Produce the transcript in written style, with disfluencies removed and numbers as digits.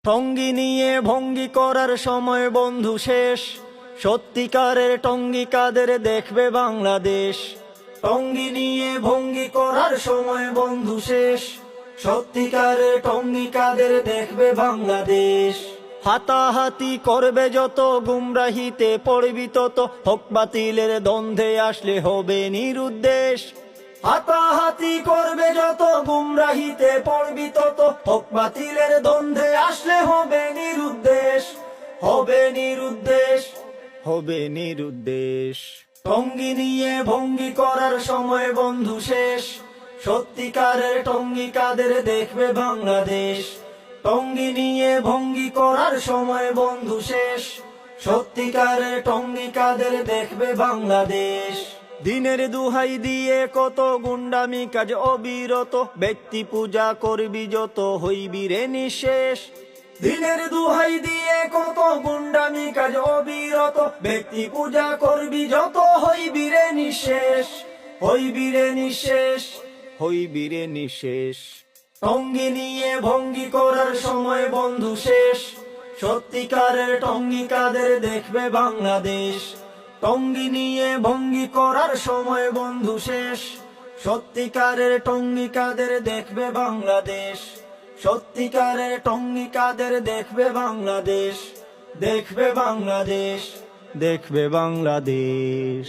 টঙ্গী নিয়ে ভঙ্গি করার সময় বন্ধু শেষ, সত্যিকারের টঙ্গী কাদের দেখবে বাংলাদেশ। টঙ্গী নিয়ে ভঙ্গি করার সময় বন্ধু শেষ, সত্যিকারের টঙ্গী কাদের দেখবে বাংলাদেশ। হাতাহাতি করবে যত, গুমরাহিতে পড়বি তত, হক বাতিলের দ্বন্দ্বে আসলে হবে নিরুদ্দেশ। হাতাহাতি করবে যত, গুমরাহিতে পড়বি তত, হক বাতিলের দ্বন্দ্বে আসলে হবে নিরুদ্দেশ, হবে নিরুদ্দেশ, হবে নিরুদ্দেশ। টঙ্গী নিয়ে ভঙ্গি করার সময় বন্ধু শেষ, সত্যিকারের টঙ্গী কাদের দেখবে বাংলাদেশ। টঙ্গী নিয়ে ভঙ্গি করার সময় বন্ধু শেষ, সত্যিকারের টঙ্গী কাদের দেখবে বাংলাদেশ। দিনের দুহাই দিয়ে কত গুন্ডামি কাজ অবিরত, ব্যক্তি পূজা করবি যত হইবি রে নিঃশেষ। দিনের দুহাই দিয়ে কত গুন্ডামি কাজ অবিরত, ব্যক্তি পূজা করবি যত হইবি রে নিঃশেষ, হইবি রে নিঃশেষ, হইবি রে নিঃশেষ। টঙ্গী নিয়ে ভঙ্গি করার সময় বন্ধু শেষ, সত্যিকারের টঙ্গী কাদের দেখবে বাংলাদেশ। টঙ্গী নিয়ে ভঙ্গি করার সময় বন্ধু শেষ, সত্যিকারের টঙ্গী কাদের দেখবে বাংলাদেশ। সত্যিকারের টঙ্গী কাদের দেখবে বাংলাদেশ, দেখবে বাংলাদেশ, দেখবে বাংলাদেশ।